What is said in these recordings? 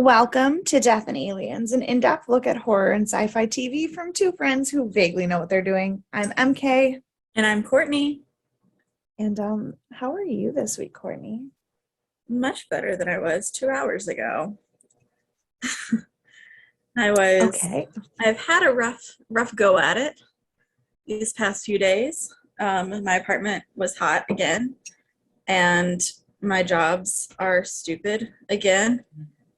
Welcome to Death and Aliens, an in-depth look at horror and sci-fi TV from two friends who vaguely know what they're doing. I'm MK, And I'm Courtney. and how are you this week, Courtney? Much better than I was 2 hours ago. I've had a rough go at it these past few days. My apartment was hot again, and my jobs are stupid again.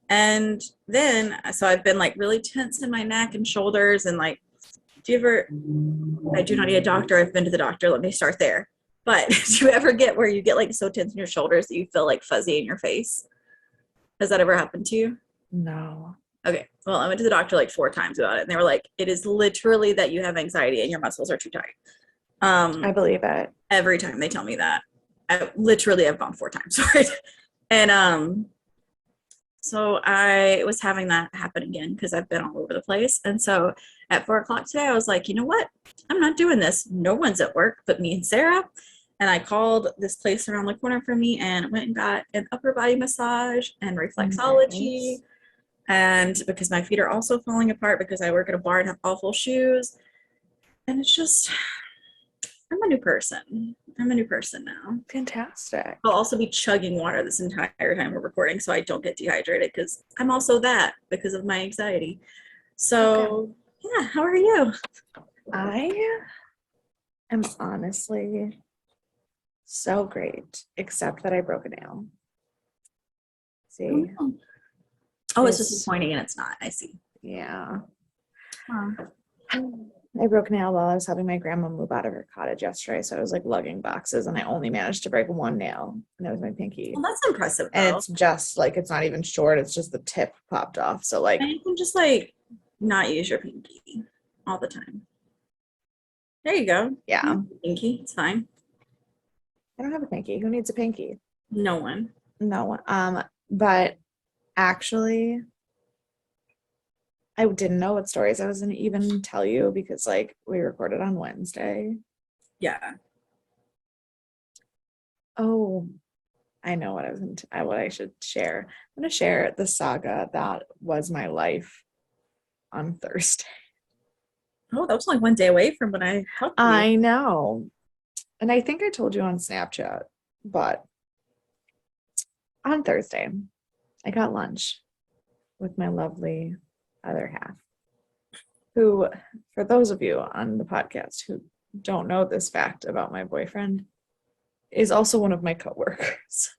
And then, so I've been like really tense in my neck and shoulders, and like, I do not need a doctor. I've been to the doctor. Let me start there. But do you ever get where you get like so tense in your shoulders that you feel like fuzzy in your face? Has that ever happened to you? No. Okay. Well, I went to the doctor like 4 times about it, and they were like, it is literally that you have anxiety and your muscles are too tight. I believe it. Every time they tell me that. I literally have gone 4 times for it. And so I was having that happen again because I've been all over the place. And so at 4 o'clock today, I was like, you know what? I'm not doing this. No one's at work but me and Sarah. And I called this place around the corner from me and went and got an upper body massage and reflexology. Nice. And because my feet are also falling apart because I work at a bar and have awful shoes. And it's just, I'm a new person. I'm a new person now. Fantastic. I'll also be chugging water this entire time we're recording so I don't get dehydrated because I'm also that because of my anxiety. So, yeah, how are you? I am honestly so great, except that I broke a nail. See? Oh, it's disappointing and it's not. I see. Yeah. Huh. I broke a nail while I was helping my grandma move out of her cottage yesterday. So I was like lugging boxes and I only managed to break one nail, and that was my pinky. Well, that's impressive, though. And it's just like, it's not even short. It's just the tip popped off. So like, and you can just like not use your pinky all the time. There you go. yeah, Pinky, it's fine. I don't have a pinky. Who needs a pinky? No one. No one. But actually, I didn't know what stories I was going to even tell you because like we recorded on Wednesday. Yeah. Oh, I know what what I should share. I'm going to share the saga that was my life on Thursday. Oh, that was only one day away from when I helped you. I know. And I think I told you on Snapchat, but on Thursday, I got lunch with my lovely other half, who, for those of you on the podcast who don't know this fact about my boyfriend, is also one of my coworkers.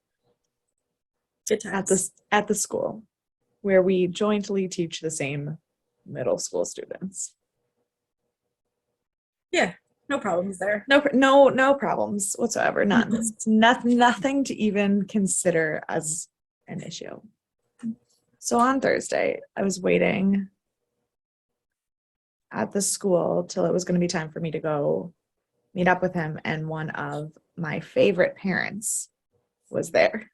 Good times. At the school where we jointly teach the same middle school students. Yeah, no problems there. No problems whatsoever. None. It's nothing to even consider as an issue. So on Thursday, I was waiting at the school till it was going to be time for me to go meet up with him, and one of my favorite parents was there.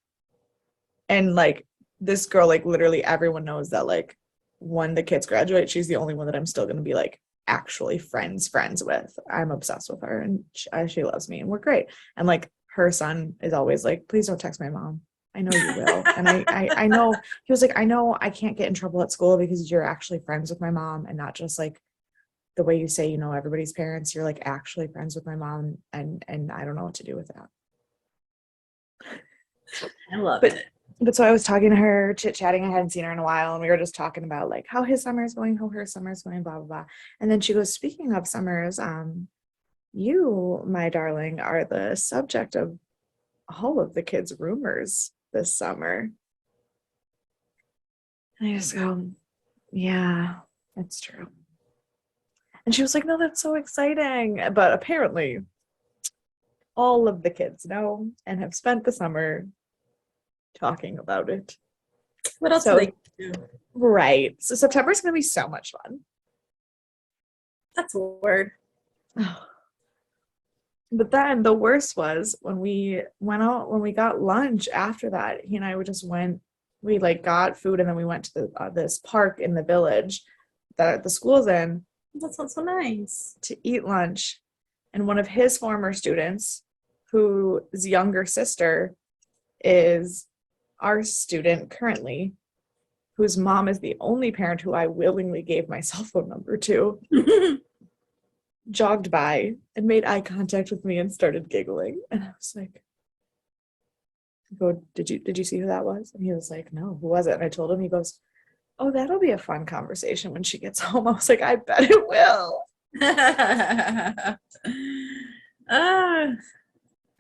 And like this girl, like literally everyone knows that like when the kids graduate, she's the only one that I'm still going to be like actually friends with. I'm obsessed with her, and she loves me, and we're great. And like her son is always like, please don't text my mom. I know you will. And I know, he was like, I know I can't get in trouble at school because you're actually friends with my mom, and not just like the way you say, you know, everybody's parents. You're like actually friends with my mom, and I don't know what to do with that. I love it. But so I was talking to her, chit-chatting. I hadn't seen her in a while, and we were just talking about like how his summer is going, how her summer is going, blah, blah, blah. And then she goes, speaking of summers, you, my darling, are the subject of all of the kids' rumors this summer. And I just go, yeah, that's true. And she was like, no, that's so exciting. But apparently all of the kids know and have spent the summer talking about it. What else do they do? Right. So September's going to be so much fun. That's a word. But then the worst was when we went out, when we got lunch after that, he and I we like got food, and then we went to this park in the village that the school's in. That sounds so nice. To eat lunch. And one of his former students, whose younger sister is our student currently, whose mom is the only parent who I willingly gave my cell phone number to, jogged by and made eye contact with me and started giggling. And I was like, did you see who that was? And he was like, no, who was it? And I told him. He goes, oh, that'll be a fun conversation when she gets home. I was like, I bet it will.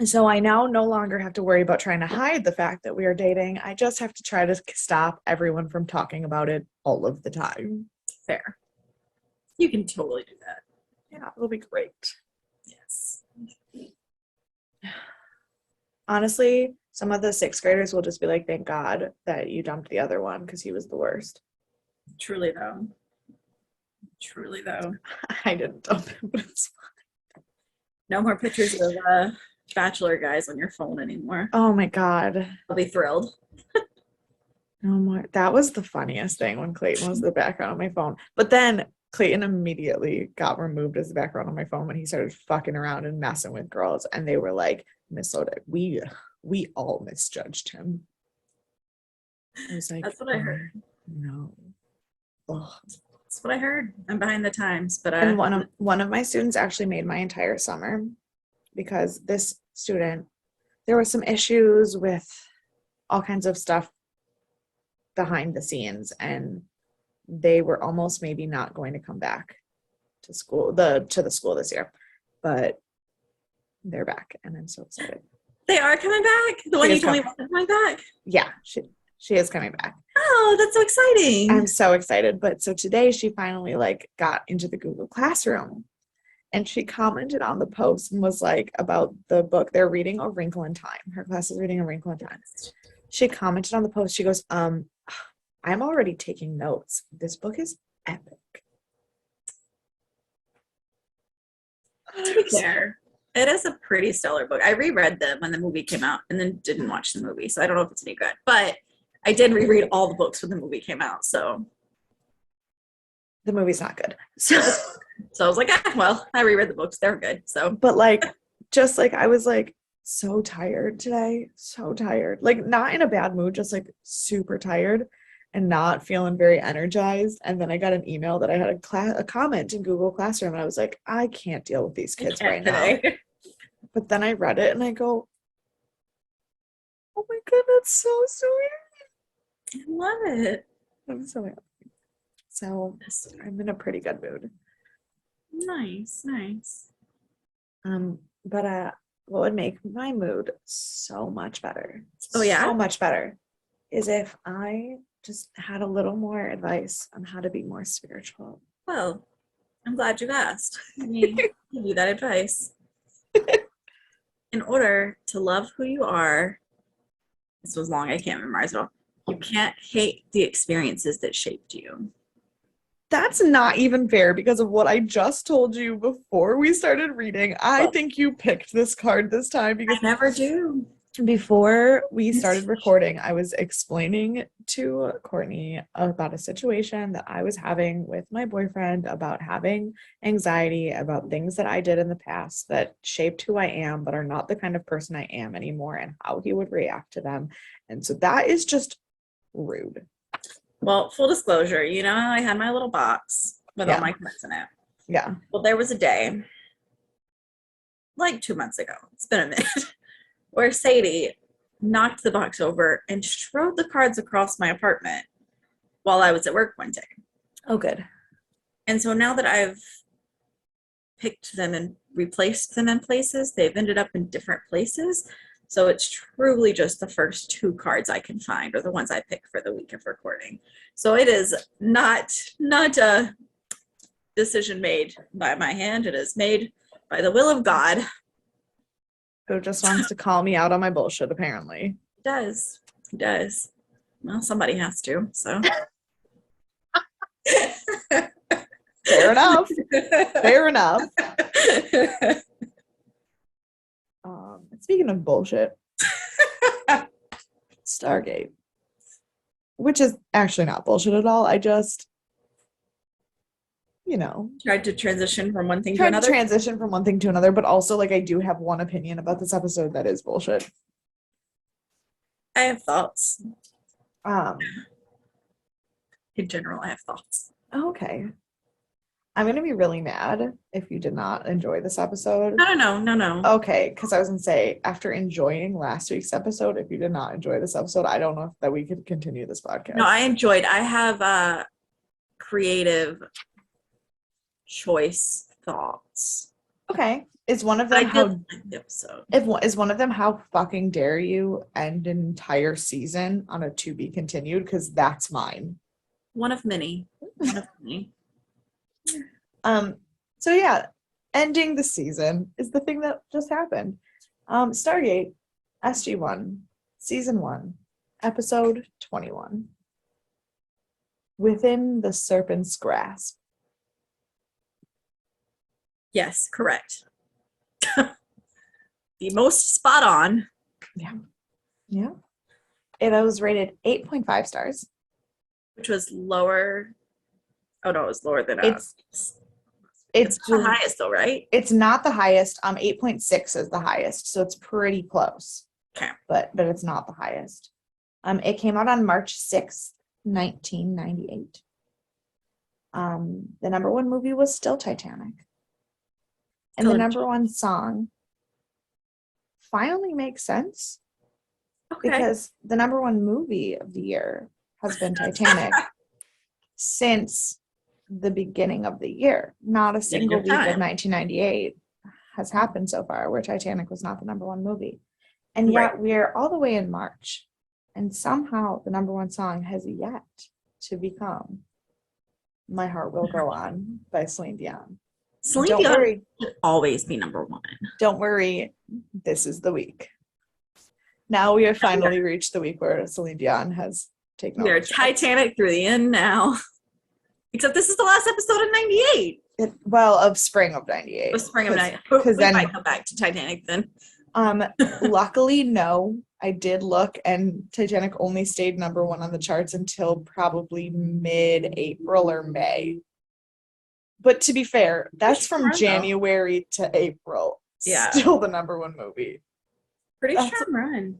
So I now no longer have to worry about trying to hide the fact that we are dating. I just have to try to stop everyone from talking about it all of the time. Fair. You can totally do that. Yeah, it'll be great. Yes. Honestly, some of the 6th graders will just be like, thank God that you dumped the other one because he was the worst. Truly, though. Truly, though. I didn't dump him, but it's fine. No more pictures of Bachelor guys on your phone anymore. Oh my God. I'll be thrilled. No more. That was the funniest thing when Clayton was the background on my phone. But then Clayton immediately got removed as the background on my phone when he started fucking around and messing with girls. And they were like, Miss Soda, we all misjudged him. I was like, that's what I heard. No. Ugh. That's what I heard. I'm behind the times, but and one of my students actually made my entire summer because this student, there were some issues with all kinds of stuff behind the scenes, and they were almost maybe not going to come back to school, to the school this year, but they're back, and I'm so excited. They are coming back? The one you told me wasn't coming back? Yeah, she is coming back. Oh, that's so exciting. I'm so excited. But so today she finally got into the Google Classroom, and she commented on the post and was like about the book. They're reading A Wrinkle in Time. Her class is reading A Wrinkle in Time. She commented on the post. She goes, I'm already taking notes. This book is epic. To be fair, it is a pretty stellar book. I reread them when the movie came out and then didn't watch the movie, so I don't know if it's any good. But I did reread all the books when the movie came out, so. The movie's not good. So I was like, well, I reread the books. They're good. So. But I was so tired today. So tired. Not in a bad mood, just super tired and not feeling very energized. And then I got an email that I had a comment in Google Classroom, and I was like, I can't deal with these kids right now. But then I read it and I go, oh my God, that's so sweet. I love it. I'm so happy. So I'm in a pretty good mood. Nice. But what would make my mood so much better? Oh yeah, so much better is if I just had a little more advice on how to be more spiritual. Well, I'm glad you asked. Let me give you that advice. In order to love who you are, this was long, I can't memorize it all. You can't hate the experiences that shaped you. That's not even fair because of what I just told you before we started reading. I think you picked this card this time because I never do. Before we started recording, I was explaining to Courtney about a situation that I was having with my boyfriend, about having anxiety, about things that I did in the past that shaped who I am, but are not the kind of person I am anymore, and how he would react to them. And so that is just rude. Well, full disclosure, I had my little box with all my cards in it. Yeah. Well, there was a day, 2 months ago, it's been a minute, where Sadie knocked the box over and strode the cards across my apartment while I was at work one day. Oh, good. And so now that I've picked them and replaced them in places, they've ended up in different places. So it's truly just the first 2 cards I can find, or the ones I pick for the week of recording. So it is not a decision made by my hand. It is made by the will of God. Who just wants to call me out on my bullshit, apparently. He does. Well, somebody has to, so. Fair enough. Speaking of bullshit, Stargate, which is actually not bullshit at all. I just, tried to transition from one thing to another. But also, I do have one opinion about this episode that is bullshit. I have thoughts. in general, I have thoughts. Okay. I'm going to be really mad if you did not enjoy this episode. No. Okay, because I was going to say, after enjoying last week's episode, if you did not enjoy this episode, I don't know if that we could continue this podcast. No, I enjoyed. I have creative choice thoughts. Okay. Is one of them I did like the episode. Is one of them how fucking dare you end an entire season on a to be continued? Because that's mine. One of many. One of many. So yeah, ending the season is the thing that just happened. Stargate SG-1, Season 1, Episode 21. Within the Serpent's Grasp. Yes, correct. The most spot on. Yeah. It was rated 8.5 stars. Which was lower. Oh no, it was lower than It's the highest though, right? It's not the highest. 8.6 is the highest, so it's pretty close. Okay. But it's not the highest. It came out on March 6th, 1998. The number one movie was still Titanic. And the number one song finally makes sense. Okay. Because the number one movie of the year has been Titanic since the beginning of the year. Not a single week of 1998 has happened so far where Titanic was not the number one movie. And yet we're all the way in March. And somehow the number one song has yet to become My Heart Will Go On by Celine Dion. Celine Dion should always be number one. Don't worry. This is the week. Now we have finally reached the week where Celine Dion has taken over. We're Titanic through the end now. Except this is the last episode of 98. Of spring of 98. Of spring of 98. Because then might come back to Titanic then. Luckily, no. I did look, and Titanic only stayed number one on the charts until probably mid-April or May. But to be fair, that's from January to April. Yeah. Still the number one movie. Pretty strong run.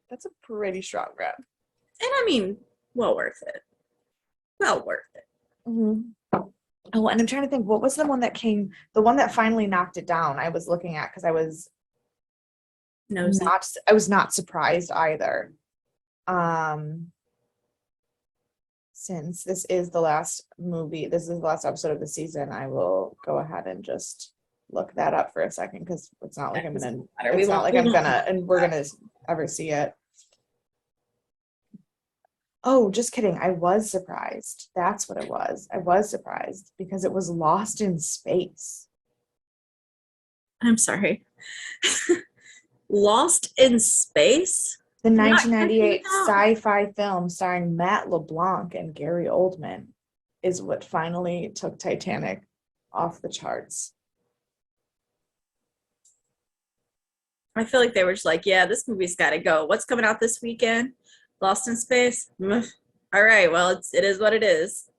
That's a pretty strong run. And I mean, well worth it. Well worth it. Mm-hmm. Oh, and I'm trying to think, what was the one that finally knocked it down? I was looking at because I was not surprised either. Since this is the last episode of the season, I will go ahead and just look that up for a second because it's not like we're gonna ever see it. Oh, just kidding. I was surprised. That's what it was. I was surprised because it was Lost in Space. I'm sorry. Lost in Space? The 1998 sci-fi film starring Matt LeBlanc and Gary Oldman is what finally took Titanic off the charts. I feel like they were just like, yeah, this movie's got to go. What's coming out this weekend? Lost in Space? All right, well, it is what it is.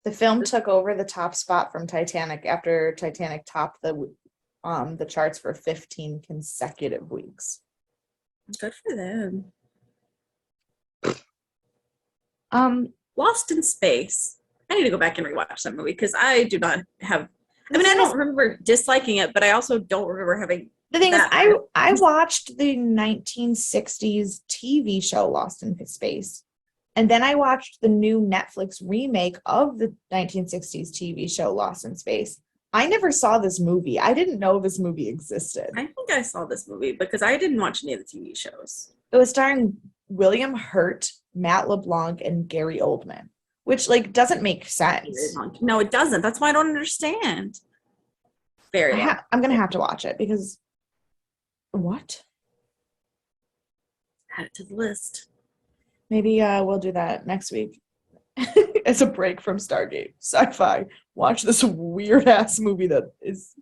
The film took over the top spot from Titanic after Titanic topped the charts for 15 consecutive weeks. Good for them. Lost in Space. I need to go back and rewatch that movie because I do not have. I mean, I don't remember disliking it, but I also don't remember having. The thing is, I watched the 1960s TV show Lost in Space, and then I watched the new Netflix remake of the 1960s TV show Lost in Space. I never saw this movie. I didn't know this movie existed. I think I saw this movie because I didn't watch any of the TV shows. It was starring William Hurt, Matt LeBlanc, and Gary Oldman, which doesn't make sense. No, it doesn't. That's why I don't understand. I'm gonna have to watch it because what? Add it to the list. Maybe we'll do that next week. As a break from Stargate sci-fi, watch this weird ass movie that is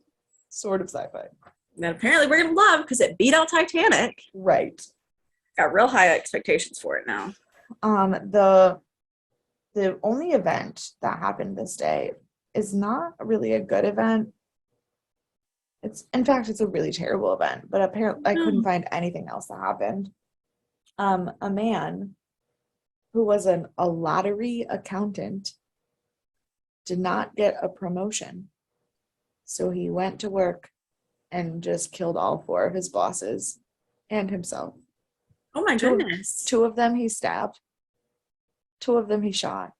sort of sci-fi that apparently we're gonna love because it beat out Titanic. Right. Got real high expectations for it now. The only event that happened this day is not really a good event. It's a really terrible event, but apparently I couldn't find anything else that happened. A man who was a lottery accountant, did not get a promotion. So he went to work and just killed all four of his bosses and himself. Oh my Two, goodness. two of them he stabbed. Two of them he shot.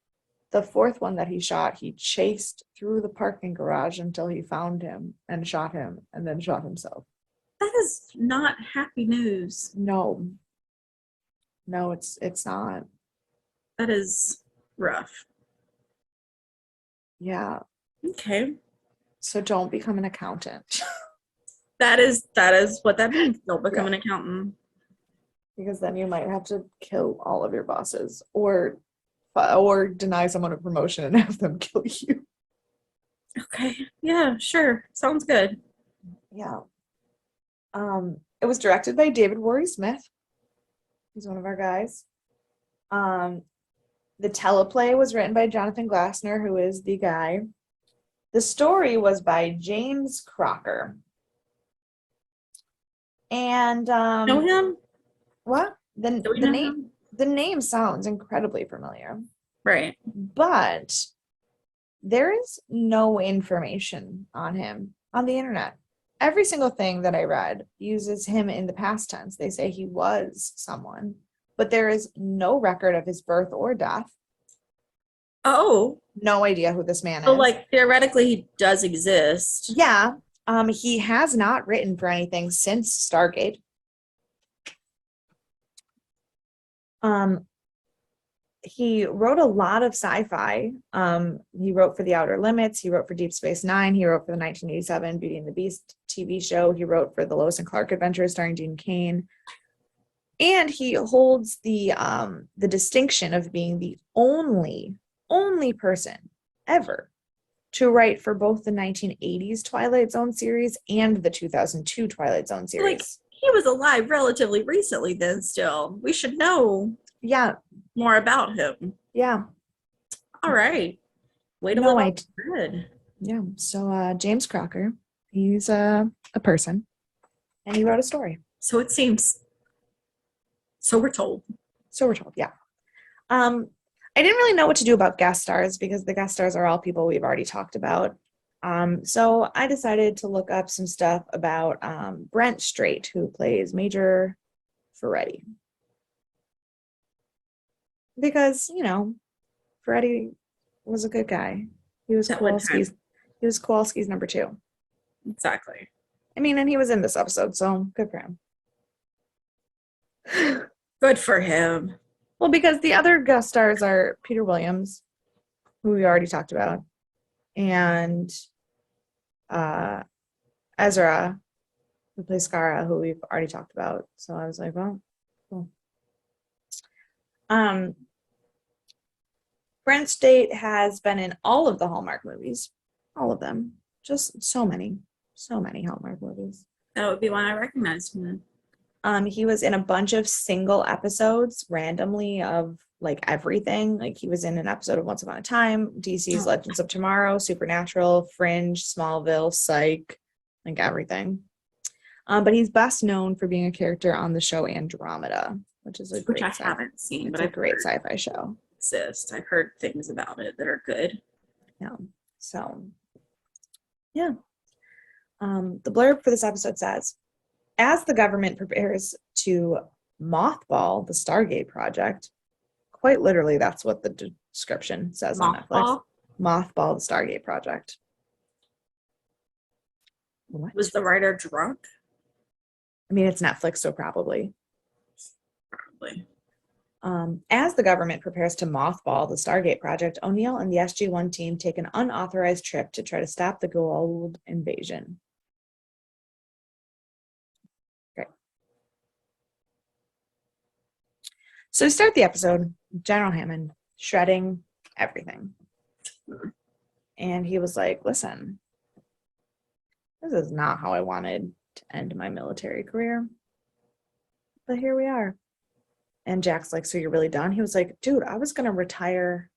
The fourth one that he shot, he chased through the parking garage until he found him and shot him and then shot himself. That is not happy news. No. No, it's not. That is rough. Yeah. Okay. So don't become an accountant. That is what that means. Don't become an accountant. Because then you might have to kill all of your bosses or deny someone a promotion and have them kill you. Okay. Yeah, sure. Sounds good. Yeah. It was directed by David Worry Smith. He's one of our guys. The teleplay was written by Jonathan Glassner, who is the guy. The story was by James Crocker. And Know him? what? Do we know him? The name sounds incredibly familiar. Right. But there is no information on him on the internet. Every single thing that I read uses him in the past tense. They say he was someone, but there is no record of his birth or death. Oh. No idea who this man So, is. like, theoretically, he does exist. Yeah. He has not written for anything since Stargate. He wrote a lot of sci-fi. He wrote for The Outer Limits. He wrote for Deep Space Nine. He wrote for the 1987 Beauty and the Beast TV show. He wrote for the Lois and Clark Adventures starring Dean Cain. And he holds the distinction of being the only person ever to write for both the 1980s Twilight Zone series and the 2002 Twilight Zone series. Like, he was alive relatively recently then still. We should know more about him. Yeah. All right. Way to live good. Yeah. So James Crocker, he's a person, and he wrote a story. So it seems. So we're told. Yeah. I didn't really know what to do about guest stars because the guest stars are all people we've already talked about. So I decided to look up some stuff about Brent Strait, who plays Major Ferretti. Because, Ferretti was a good guy. He was Kowalski's number 2. Exactly. I mean, and he was in this episode, so good for him. Good for him. Well, because the other guest stars are Peter Williams, who we already talked about, and Ezra, who plays Skara, who we've already talked about. So I was like, well, cool. Brent Strait has been in all of the Hallmark movies. All of them. Just so many Hallmark movies. That would be one I recognized him in. He was in a bunch of single episodes randomly of like everything. Like he was in an episode of Once Upon a Time, DC's Legends of Tomorrow, Supernatural, Fringe, Smallville, Psych, like everything. But he's best known for being a character on the show Andromeda, which is which I haven't seen, but a great sci-fi show. I've heard things about it that are good. Yeah. So, yeah. The blurb for this episode says, as the government prepares to mothball the Stargate project, quite literally, that's what the description says on Netflix. Mothball the Stargate project. What? Was the writer drunk? I mean, it's Netflix, so probably. Probably. As the government prepares to mothball the Stargate project, O'Neill and the SG-1 team take an unauthorized trip to try to stop the Goa'uld invasion. Great. So to start the episode, General Hammond shredding everything. And he was like, listen, this is not how I wanted to end my military career. But here we are. And Jack's like, so you're really done? He was like, dude, I was going to retire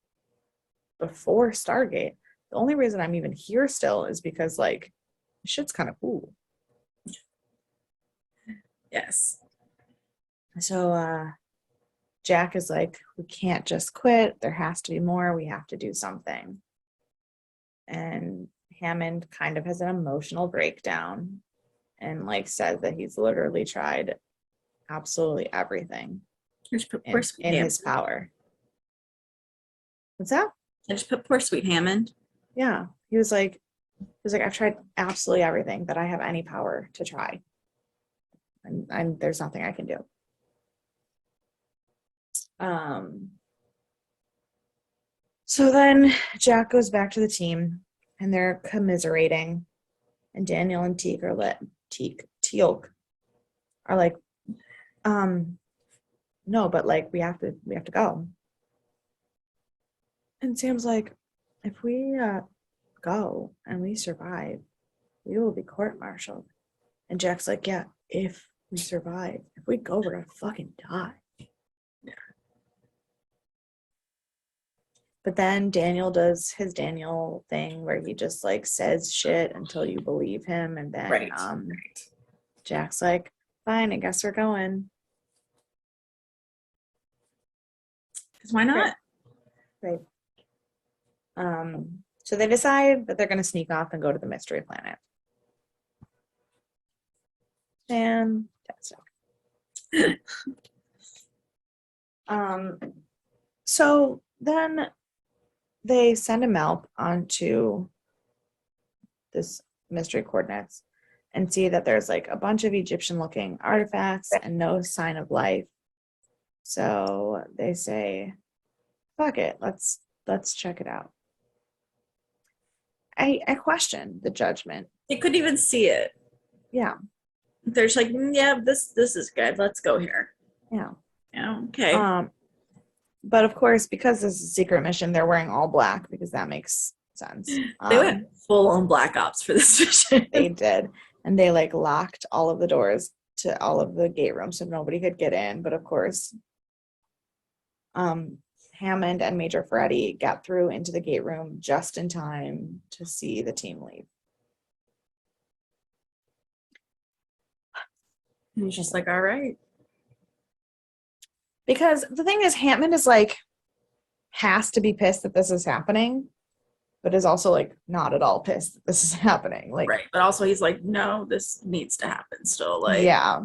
before Stargate. The only reason I'm even here still is because, like, shit's kind of cool. Yes. So Jack is like, we can't just quit. There has to be more. We have to do something. And Hammond kind of has an emotional breakdown and like says that he's literally tried absolutely everything I just put in, poor sweet in Hammond. his power. What's that? I just put poor sweet Hammond. Yeah. He was like, I've tried absolutely everything that I have any power to try. And there's nothing I can do. So then Jack goes back to the team and they're commiserating. And Daniel and Teal'c are like, no, but like we have to go. And Sam's like, if we go and we survive, we will be court-martialed. And Jack's like, yeah, if we survive, if we go, we're gonna fucking die. But then Daniel does his Daniel thing where he just like says shit until you believe him, and then Jack's like, fine, I guess we're going. Because why not? Right. So they decide that they're gonna sneak off and go to the mystery planet. Fantastic. So then they send a Malp onto this mystery coordinates and see that there's like a bunch of Egyptian looking artifacts and no sign of life. So they say, fuck it, let's check it out. I question the judgment. They couldn't even see it. Yeah. They're just like, yeah, this is good. Let's go here. Yeah. Yeah, okay. But of course, because this is a secret mission, they're wearing all black because that makes sense. They went full on Black Ops for this mission. They did. And they like locked all of the doors to all of the gate rooms so nobody could get in. But of course, Hammond and Major Freddy got through into the gate room just in time to see the team leave. And he's just like, all right. Because the thing is, Hammond is like, has to be pissed that this is happening, but is also like not at all pissed that this is happening. Like, right. But also he's like, no, this needs to happen still. Like, yeah.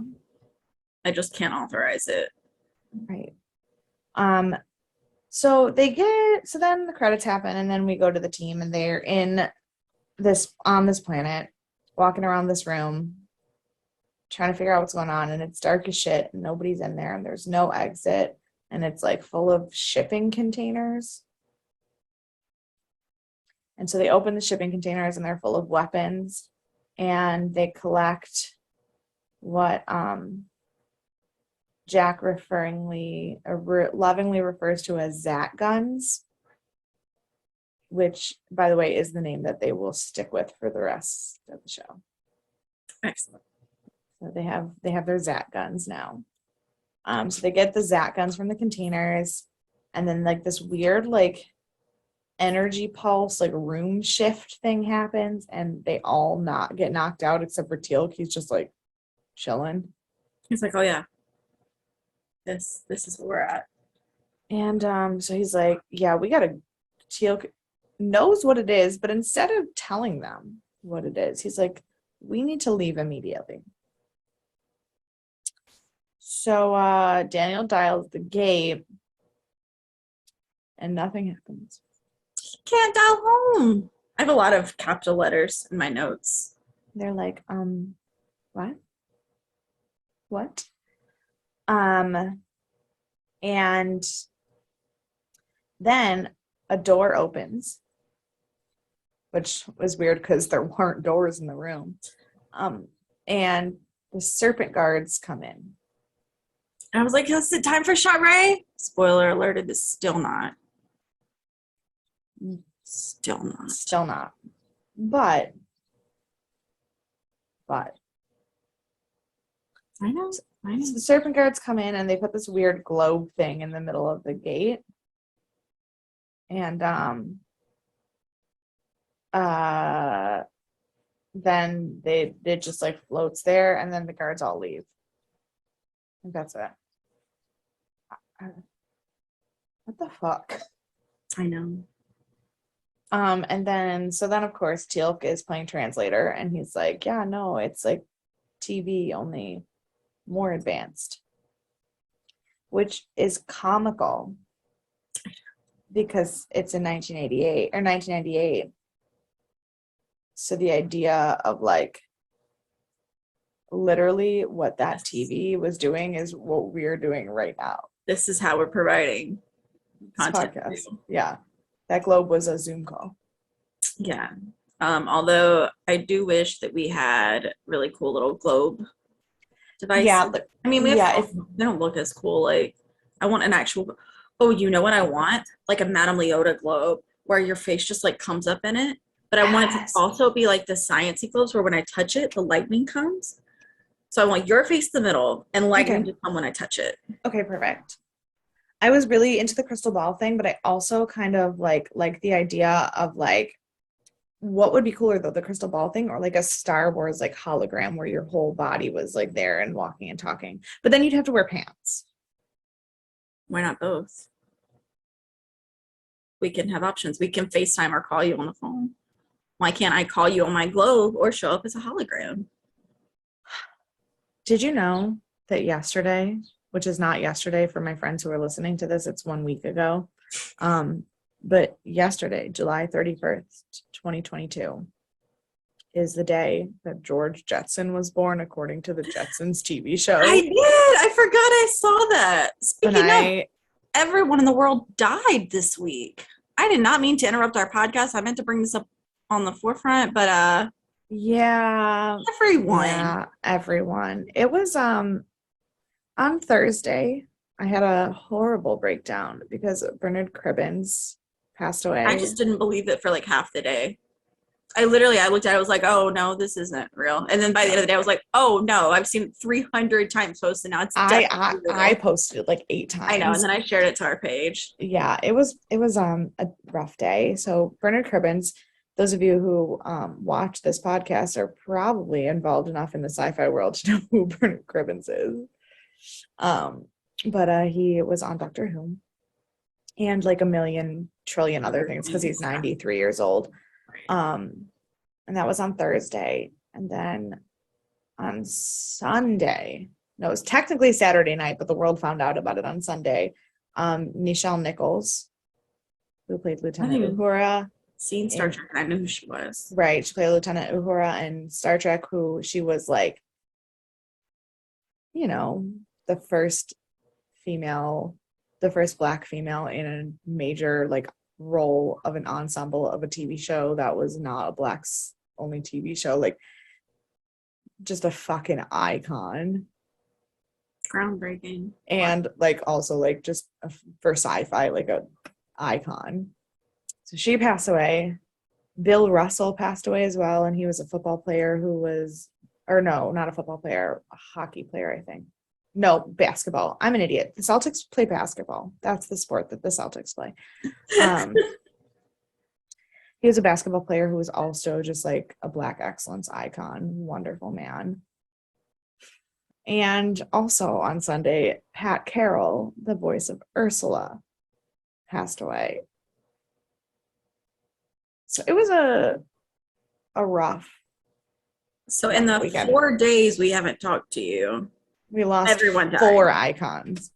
I just can't authorize it. Right. So then the credits happen and then we go to the team and they're on this planet, walking around this room, trying to figure out what's going on, and it's dark as shit and nobody's in there and there's no exit and it's like full of shipping containers. And so they open the shipping containers and they're full of weapons and they collect what Jack lovingly refers to as Zat guns, which, by the way, is the name that they will stick with for the rest of the show. Excellent. So they have their Zat guns now. So they get the Zat guns from the containers, and then like this weird like energy pulse, like room shift thing happens, and they all get knocked out except for Teal'c. He's just like chilling. He's like, oh yeah. This is where we're at. And so he's like, yeah, Teal'c knows what it is, but instead of telling them what it is, he's like, we need to leave immediately. So Daniel dials the gate and nothing happens. Can't dial home. I have a lot of capital letters in my notes. They're like, what? What? And then a door opens, which was weird because there weren't doors in the room. And the serpent guards come in. I was like, is it time for shot Ray? Spoiler alert, it is still not. Still not. Still not. But I know. So the serpent guards come in and they put this weird globe thing in the middle of the gate. And then it just like floats there and then the guards all leave. I think that's it. What the fuck? I know. And then of course Teal'c is playing translator, and he's like, yeah, no, it's like TV, only more advanced, which is comical because it's in 1988 or 1998. So the idea of like literally what that TV was doing is what we're doing right now. This is how we're providing This content. podcast. Yeah. That globe was a Zoom call. Yeah. Although I do wish that we had really cool little globe devices. Yeah. I mean, they don't look as cool. Like, I want an actual. Oh, you know what I want? Like a Madame Leota globe where your face just like comes up in it. But I want it to also be like the sciencey globes where when I touch it, the lightning comes. So I want your face in the middle and lightning to come when I touch it. Okay, perfect. I was really into the crystal ball thing, but I also kind of like the idea of like, what would be cooler though, the crystal ball thing or like a Star Wars like hologram where your whole body was like there and walking and talking, but then you'd have to wear pants. Why not both? We can have options. We can FaceTime or call you on the phone. Why can't I call you on my globe or show up as a hologram? Did you know that yesterday, which is not yesterday for my friends who are listening to this, it's 1 week ago. But yesterday, July 31st, 2022, is the day that George Jetson was born, according to the Jetsons TV show. I did. I forgot I saw that. Speaking of, everyone in the world died this week. I did not mean to interrupt our podcast. I meant to bring this up on the forefront, but yeah, everyone. It was on Thursday. I had a horrible breakdown because Bernard Cribbins passed away. I just didn't believe it for like half the day. I looked at it, I was like, oh no, this isn't real. And then by the end of the day, I was like, oh no, I've seen it 300 times posted now. It's I posted it like 8 times. I know, and then I shared it to our page. Yeah, it was a rough day. So Bernard Cribbins, those of you who watch this podcast are probably involved enough in the sci-fi world to know who Bernard Cribbins is. But he was on Doctor Who and like a million trillion other things because he's 93 years old. And that was on Thursday. And then on Sunday, no, it was technically Saturday night, but the world found out about it on Sunday. Nichelle Nichols, who played Lieutenant Uhura. Seen Star Trek, I knew who she was. Right, she played Lieutenant Uhura in Star Trek, who she was like, you know, the first Black female in a major like role of an ensemble of a TV show that was not a Blacks only TV show. Like, just a fucking icon. Groundbreaking. And like also like just for sci-fi, like a icon. So she passed away. Bill Russell passed away as well, and he was a football player not a football player, a hockey player, I think. No, basketball. I'm an idiot. The Celtics play basketball. That's the sport that the Celtics play. He was a basketball player who was also just like a Black excellence icon. Wonderful man. And also on Sunday, Pat Carroll, the voice of Ursula, passed away. So it was a rough. So in the weekend. 4 days we haven't talked to you, we lost 4 icons.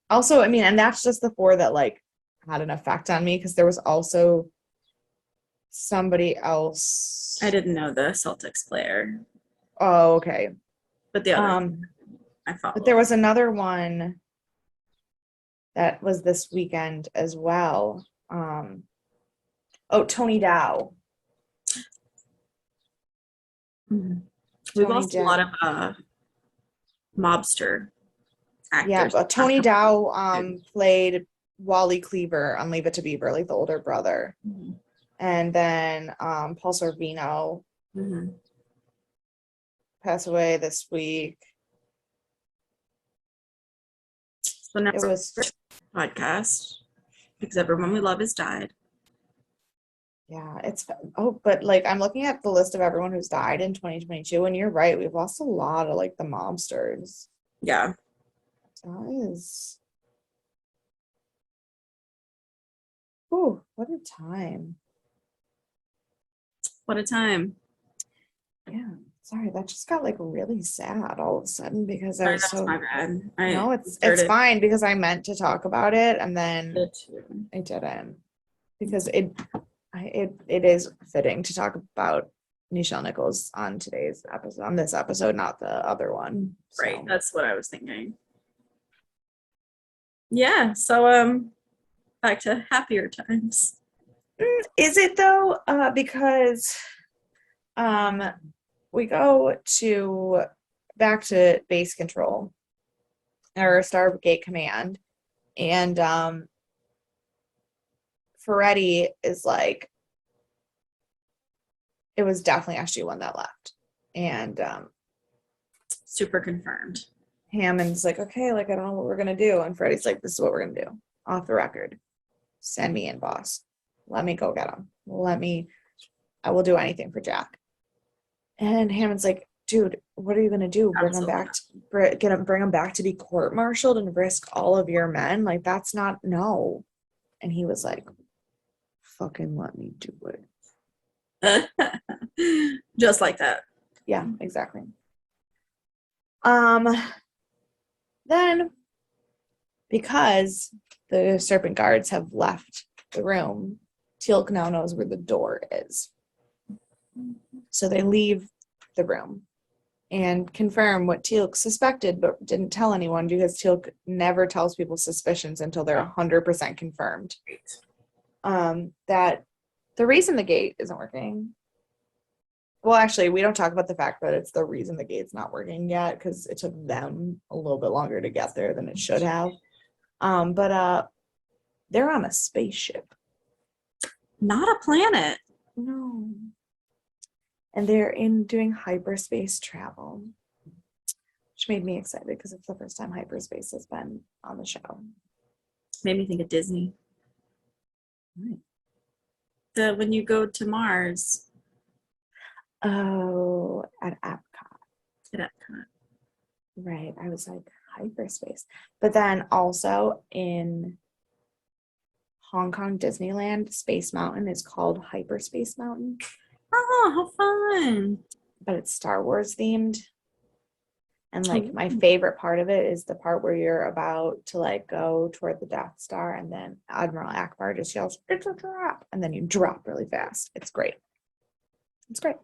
Also, I mean, and that's just the 4 that like had an effect on me, because there was also somebody else. I didn't know the Celtics player. Oh, okay. But the other I followed. But there was another one that was this weekend as well. Tony Dow. Mm-hmm. We've lost a lot of mobster actors. Yeah, but Tony Dow played Wally Cleaver on Leave It to Beaver, like the older brother. Mm-hmm. And then Paul Sorvino passed away this week. So now it was podcast because everyone we love has died. Yeah, but like I'm looking at the list of everyone who's died in 2022, and you're right, we've lost a lot of like the mobsters. Yeah. That is Ooh, what a time. What a time. Yeah. Sorry, that just got like really sad all of a sudden because I Sorry, was that's so my bad. no, it's started fine because I meant to talk about it and then it too. I didn't because it is fitting to talk about Nichelle Nichols on today's episode, on this episode, not the other one. Right, So. that's what I was thinking. Yeah, so back to happier times. Is it though? Because we go to back to base control or Stargate command, and Ferretti is like, it was definitely SG1 that left, and Super confirmed. Hammond's like, okay, like I don't know what we're gonna do, and Freddie's like, this is what we're gonna do, off the record. Send me in, boss. Let me go get him. I will do anything for Jack. And Hammond's like, dude, what are you gonna do? Bring him back bring him back to be court-martialed and risk all of your men? Like that's not no. And he was like, fucking let me do it. Just like that. Yeah, exactly. Then because the serpent guards have left the room, Teal'c now knows where the door is. So they leave the room and confirm what Teal'c suspected but didn't tell anyone because Teal'c never tells people suspicions until they're 100% confirmed. That the reason the gate isn't working. Well, actually, we don't talk about the fact that it's the reason the gate's not working yet because it took them a little bit longer to get there than it should have. But they're on a spaceship. Not a planet. No. And they're doing hyperspace travel, which made me excited because it's the first time hyperspace has been on the show. Made me think of Disney. Right. When you go to Mars. Oh, at Epcot. At Epcot. Right. I was like, hyperspace. But then also in Hong Kong Disneyland, Space Mountain is called Hyperspace Mountain. Oh, how fun. But it's Star Wars themed. And like my favorite part of it is the part where you're about to like go toward the Death Star and then Admiral Akbar just yells, "It's a drop!" And then you drop really fast. It's great. It's great.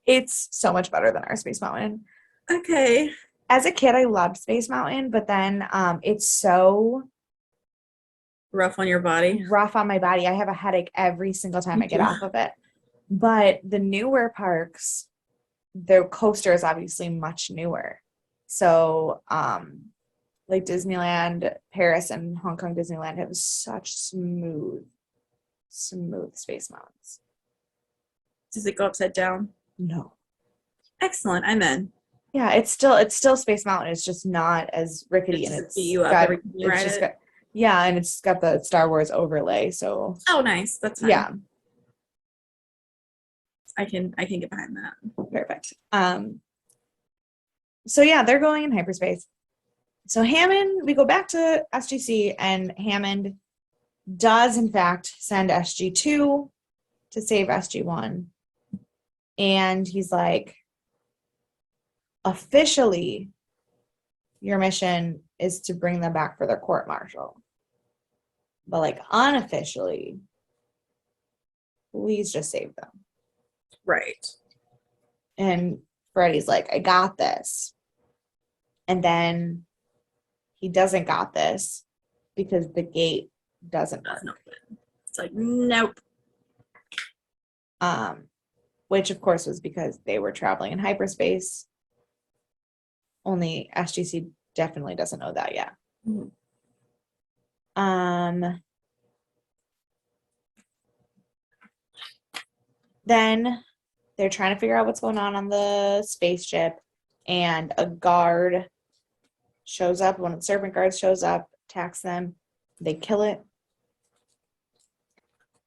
It's so much better than our Space Mountain. Okay. As a kid, I loved Space Mountain, but then it's so rough on your body. Rough on my body. I have a headache every single time I get off of it. But the newer parks, the coaster is obviously much newer. So like Disneyland, Paris, and Hong Kong Disneyland have such smooth Space Mountains. Does it go upside down? No. Excellent. I'm in. Yeah, it's still Space Mountain. It's just not as rickety, and it's and it's got the Star Wars overlay. So nice. That's fine. Yeah. I can get behind that. Perfect. So yeah, they're going in hyperspace. So Hammond, we go back to SGC, and Hammond does in fact send SG2 to save SG1. And he's like, officially, your mission is to bring them back for their court martial. But like unofficially, please just save them. Right. And Freddie's like, I got this. And then he doesn't got this because the gate doesn't work. It's like, nope. Which of course was because they were traveling in hyperspace. Only SGC definitely doesn't know that yet. Mm-hmm. Then they're trying to figure out what's going on the spaceship, and a guard shows up. One of the serpent guards shows up, attacks them. They kill it.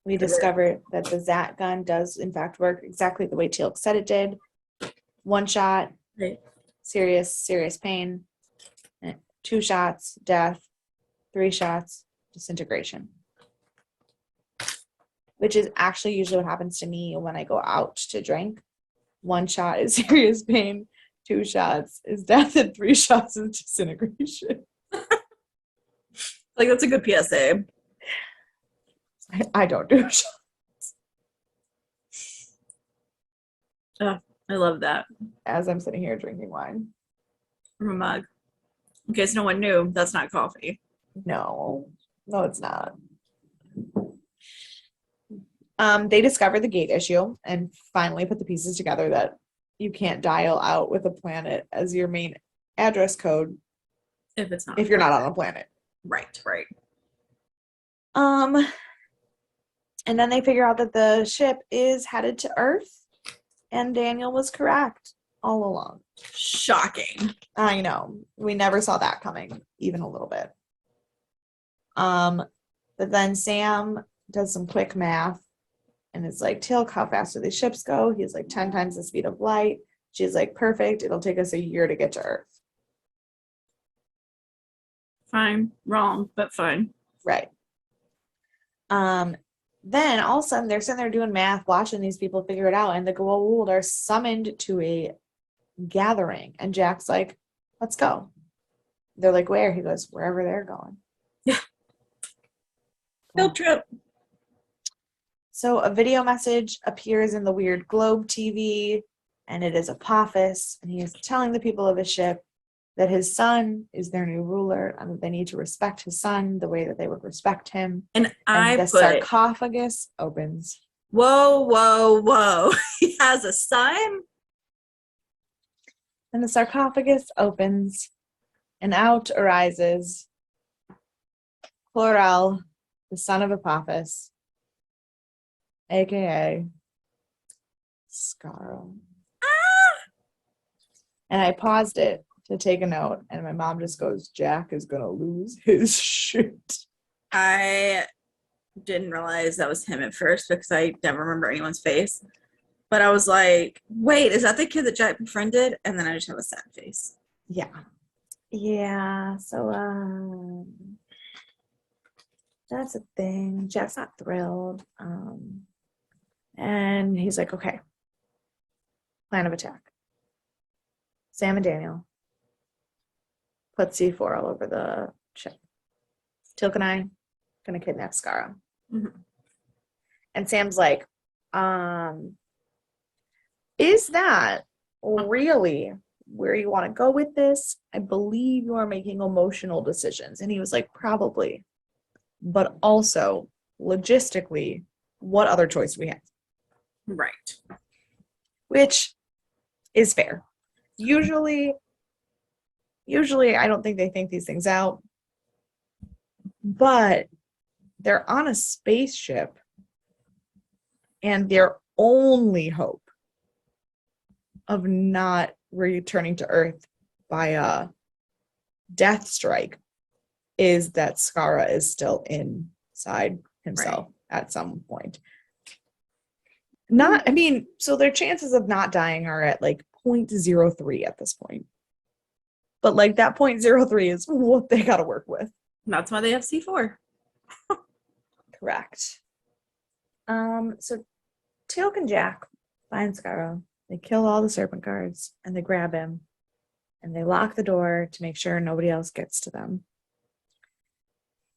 We discover that the Zat gun does in fact work exactly the way Teal'c said it did. One shot, right. serious pain. 2 shots, death. 3 shots, disintegration. Which is actually usually what happens to me when I go out to drink. 1 shot is serious pain, 2 shots is death, and 3 shots is disintegration. Like, that's a good PSA. I don't do shots. Oh, I love that. As I'm sitting here drinking wine. From a mug. In case no one knew, that's not coffee. No, it's not. They discovered the gate issue and finally put the pieces together that you can't dial out with a planet as your main address code if you're not on a planet. Right. And then they figure out that the ship is headed to Earth, and Daniel was correct all along. Shocking. I know. We never saw that coming, even a little bit. But then Sam does some quick math and it's like, Teal'c, how fast do these ships go? He's like 10 times the speed of light. She's like, perfect. It'll take us a year to get to Earth. Fine. Wrong, but fine. Right. Then all of a sudden they're sitting there doing math, watching these people figure it out, and the Goa'uld are summoned to a gathering. And Jack's like, let's go. They're like, where? He goes, wherever they're going. Yeah. Field trip. So a video message appears in the weird globe TV, and it is Apophis, and he is telling the people of the ship that his son is their new ruler, and that they need to respect his son the way that they would respect him. And the sarcophagus opens. Whoa. He has a son? And the sarcophagus opens, and out arises Chlorel, the son of Apophis, aka Skaro. And I paused it to take a note, and my mom just goes, Jack is gonna lose his shit. I didn't realize that was him at first because I never remember anyone's face. But I was like, wait, is that the kid that Jack befriended? And then I just have a sad face. Yeah, so that's a thing. Jack's not thrilled. And he's like, okay, plan of attack. Sam and Daniel put C4 all over the ship. Teal'c and I gonna kidnap Skara. Mm-hmm. And Sam's like, is that really where you want to go with this? I believe you are making emotional decisions. And he was like, probably. But also, logistically, what other choice do we have? Right. Which is fair. Usually, I don't think they think these things out. But they're on a spaceship, and their only hope of not returning to Earth by a death strike is that Skara is still inside himself at some point. So their chances of not dying are at like 0.03 at this point. But like that 0.03 is what they got to work with. That's why they have C4. Correct. So Teal'c and Jack find Skara. They kill all the serpent guards and they grab him and they lock the door to make sure nobody else gets to them.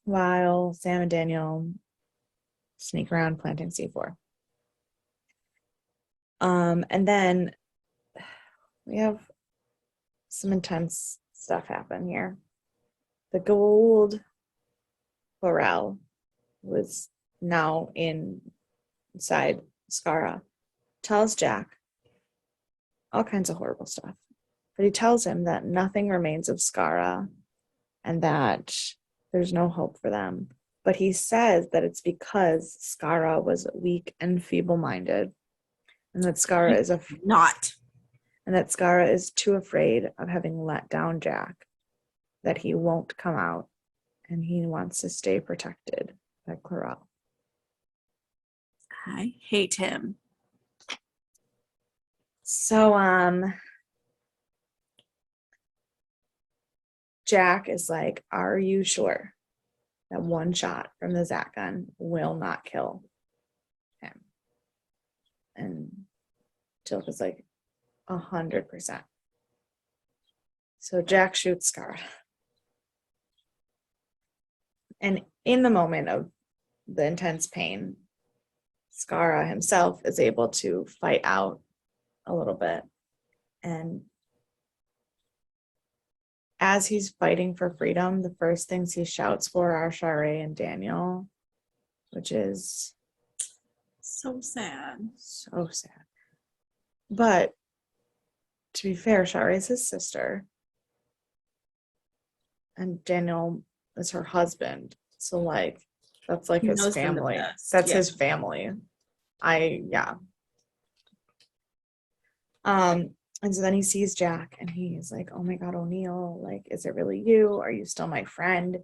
While Sam and Daniel sneak around planting C4. And then we have some intense stuff happen here. The Goa'uld Chlorel was now inside Skara, tells Jack all kinds of horrible stuff. But he tells him that nothing remains of Skara and that there's no hope for them. But he says that it's because Skara was weak and feeble-minded, and that Skara is and that Skara is too afraid of having let down Jack, that he won't come out, and he wants to stay protected by Chlorel. I hate him. So, Jack is like, are you sure? that one shot from the Zat gun will not kill him. And Teal'c is like, 100%. So Jack shoots Scar. And in the moment of the intense pain, Skara himself is able to fight out a little bit. And as he's fighting for freedom, the first things he shouts for are Sharae and Daniel, which is so sad. So sad. But to be fair, Sharae is his sister. And Daniel is her husband. So like that's like his family. That's his family. And so then he sees Jack and he's like, oh my God, O'Neill, like, is it really you? Are you still my friend?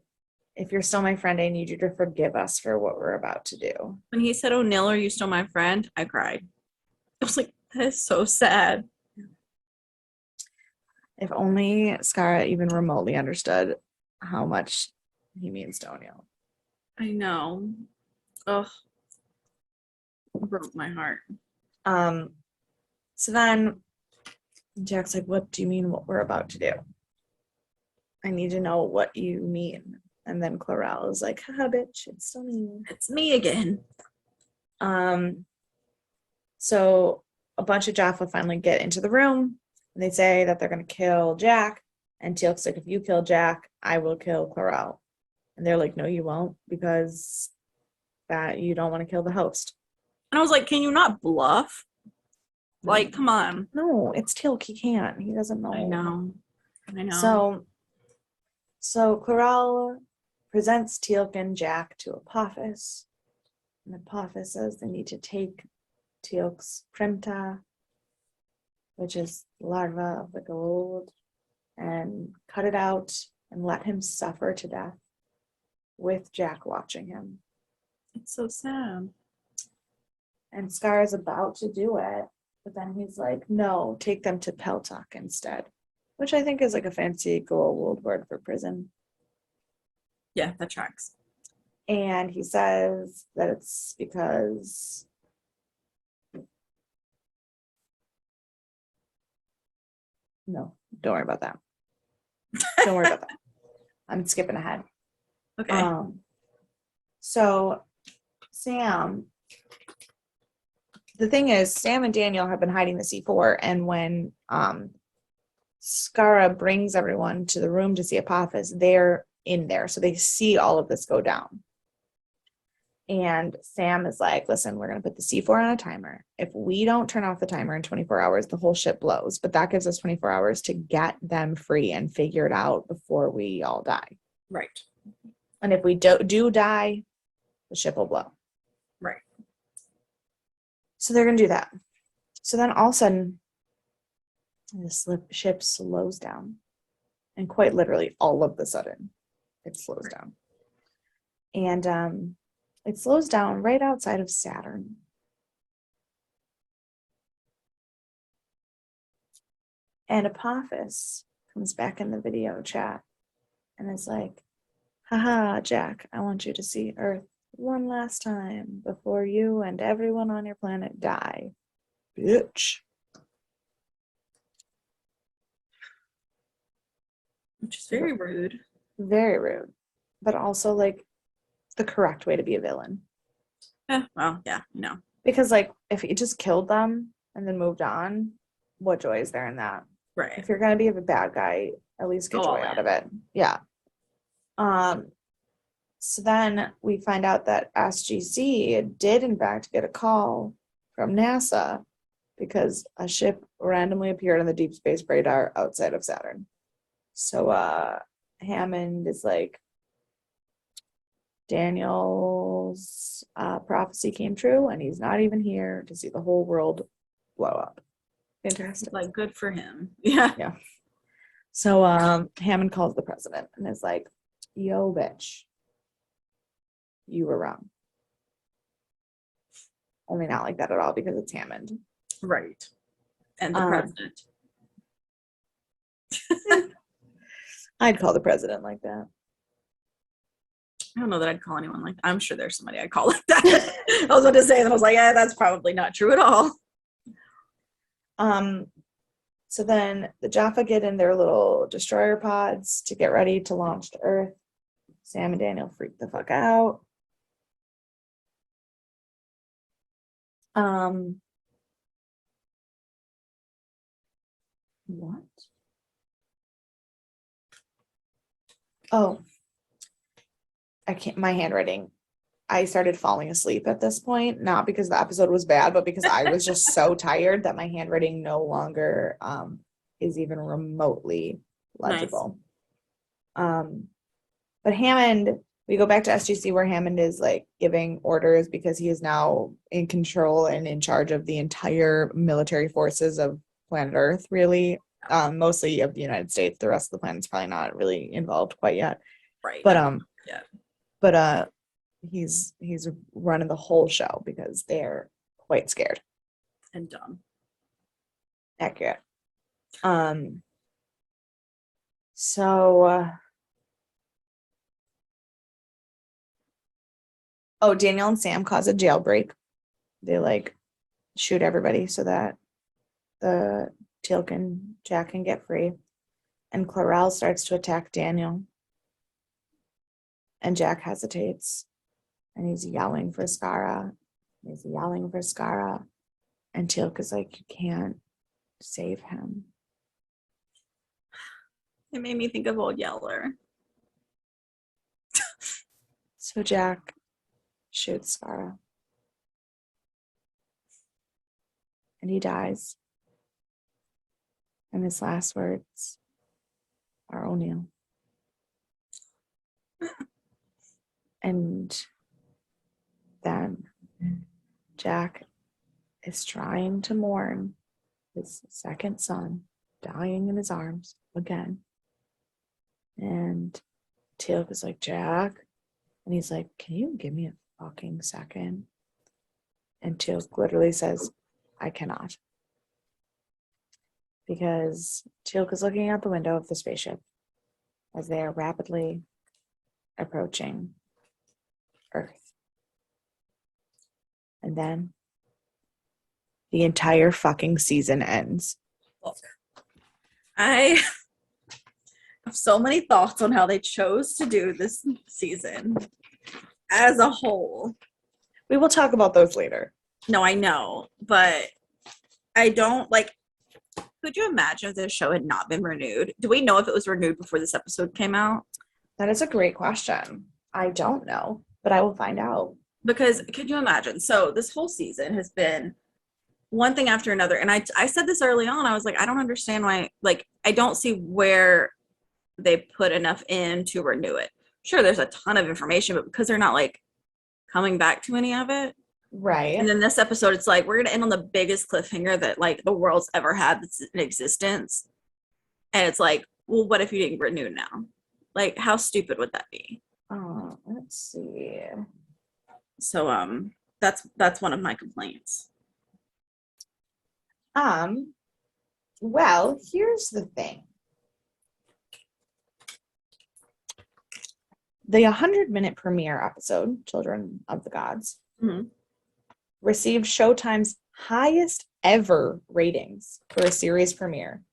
If you're still my friend, I need you to forgive us for what we're about to do. When he said, O'Neill, are you still my friend? I cried. I was like, that is so sad. If only Skara even remotely understood how much he means to O'Neill. I know. Ugh. It broke my heart. So then Jack's like, what do you mean what we're about to do? I need to know what you mean. And then Chlorel is like, haha, bitch, it's still me. It's me again. So a bunch of Jaffa finally get into the room and they say that they're going to kill Jack. And Teal'c's like, if you kill Jack, I will kill Chlorel. And they're like, no, you won't, because that you don't want to kill the host. And I was like, can you not bluff? Like, come on. No, it's Teal'c. He can't. He doesn't know. I know. So Chlorel presents Teal'c and Jack to Apophis. And Apophis says they need to take Teal'c's Primta, which is larva of the gold, and cut it out and let him suffer to death with Jack watching him. It's so sad. And Scar is about to do it, but then he's like, no, take them to Peltok instead, which I think is like a fancy gold word for prison. Yeah, that tracks. And he says that it's because no, don't worry about that. Don't worry about that. I'm skipping ahead. Okay. So Sam, the thing is, Sam and Daniel have been hiding the C4, and when Skara brings everyone to the room to see Apophis, they're in there, so they see all of this go down. And Sam is like, listen, we're going to put the C4 on a timer. If we don't turn off the timer in 24 hours, the whole ship blows. But that gives us 24 hours to get them free and figure it out before we all die. Right. And if we do die, the ship will blow. Right. So they're going to do that. So then all of a sudden, the ship slows down. And quite literally, all of the sudden, it slows down. And it slows down right outside of Saturn. And Apophis comes back in the video chat and is like, haha, Jack, I want you to see Earth one last time before you and everyone on your planet die. Bitch. Which is very rude. Very rude. But also, like, the correct way to be a villain. Well, yeah, no. Because, like, if you just killed them and then moved on, what joy is there in that? Right. If you're going to be a bad guy, at least get joy out of it. Yeah. So then we find out that SGC did, in fact, get a call from NASA because a ship randomly appeared on the deep space radar outside of Saturn. So Hammond is like, Daniel's prophecy came true, and he's not even here to see the whole world blow up. Fantastic. Like, good for him. Yeah. Yeah. So Hammond calls the president and is like, yo, bitch, you were wrong. Only not like that at all because it's Hammond. Right. And the president. I'd call the president like that. I don't know that I'd call anyone like that. I'm sure there's somebody I'd call like that. I was about to say, and I was like, yeah, that's probably not true at all. So then the Jaffa get in their little destroyer pods to get ready to launch to Earth. Sam and Daniel freak the fuck out. What? Oh, I can't, my handwriting. I started falling asleep at this point, not because the episode was bad, but because I was just so tired that my handwriting no longer is even remotely legible. Nice. But Hammond, we go back to SGC where Hammond is like giving orders because he is now in control and in charge of the entire military forces of planet Earth, really. Mostly of the United States. The rest of the planet's probably not really involved quite yet. Right. But he's running the whole show because they're quite scared and dumb. Accurate. So Daniel and Sam cause a jailbreak. They like shoot everybody so that the Teal'c and Jack can get free, and Clarel starts to attack Daniel, and Jack hesitates. And he's yelling for Skara. And Teal'c is like, you can't save him. It made me think of Old Yeller. So Jack shoots Skara. And he dies. And his last words are O'Neill. And then Jack is trying to mourn his second son dying in his arms again. And Teal'c is like, Jack. And he's like, can you give me a fucking second? And Teal'c literally says, I cannot. Because Teal'c is looking out the window of the spaceship as they are rapidly approaching Earth. And then the entire fucking season ends. Look, I have so many thoughts on how they chose to do this season as a whole. We will talk about those later. No, I know, but I don't like. Could you imagine if this show had not been renewed? Do we know if it was renewed before this episode came out? That is a great question. I don't know, but I will find out. Because could you imagine? So this whole season has been one thing after another. And I said this early on. I was like, I don't understand why, like, I don't see where they put enough in to renew it. Sure, there's a ton of information, but because they're not, like, coming back to any of it. Right. And then this episode, it's like, we're going to end on the biggest cliffhanger that, like, the world's ever had that's in existence. And it's like, well, what if you didn't renew now? Like, how stupid would that be? Oh, let's see. So, that's one of my complaints. Well, here's the thing. The 100-minute premiere episode, Children of the Gods, received Showtime's highest ever ratings for a series premiere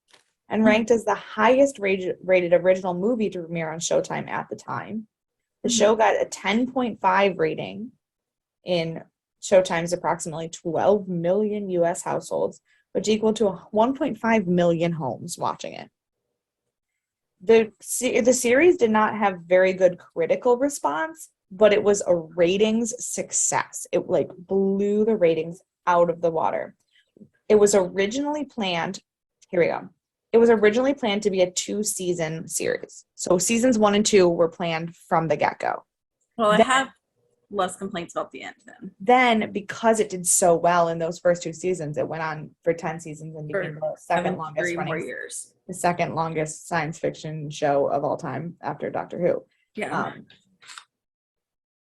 and ranked as the highest rated original movie to premiere on Showtime at the time. The show got a 10.5 rating in Showtime's approximately 12 million U.S. households, which equal to 1.5 million homes watching it. The series did not have very good critical response, but it was a ratings success. It like blew the ratings out of the water. It was originally planned, here we go. It was originally planned to be a 2-season series. So seasons 1 and 2 were planned from the get-go. Well, I have less complaints about the end then. Then, because it did so well in those first 2 seasons, it went on for 10 seasons and became the second longest running. 3 more years. The second longest science fiction show of all time after Doctor Who. Yeah.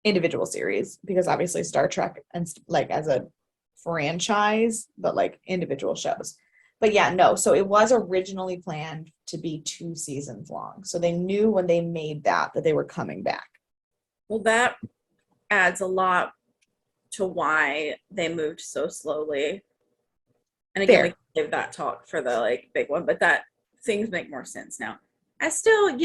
Individual series, because obviously Star Trek and like as a franchise, but like individual shows. But yeah, no. So it was originally planned to be 2 seasons long. So they knew when they made that they were coming back. Well, that adds a lot to why they moved so slowly. And again, we Fair. can save that talk for the like big one, but that things make more sense now. I still,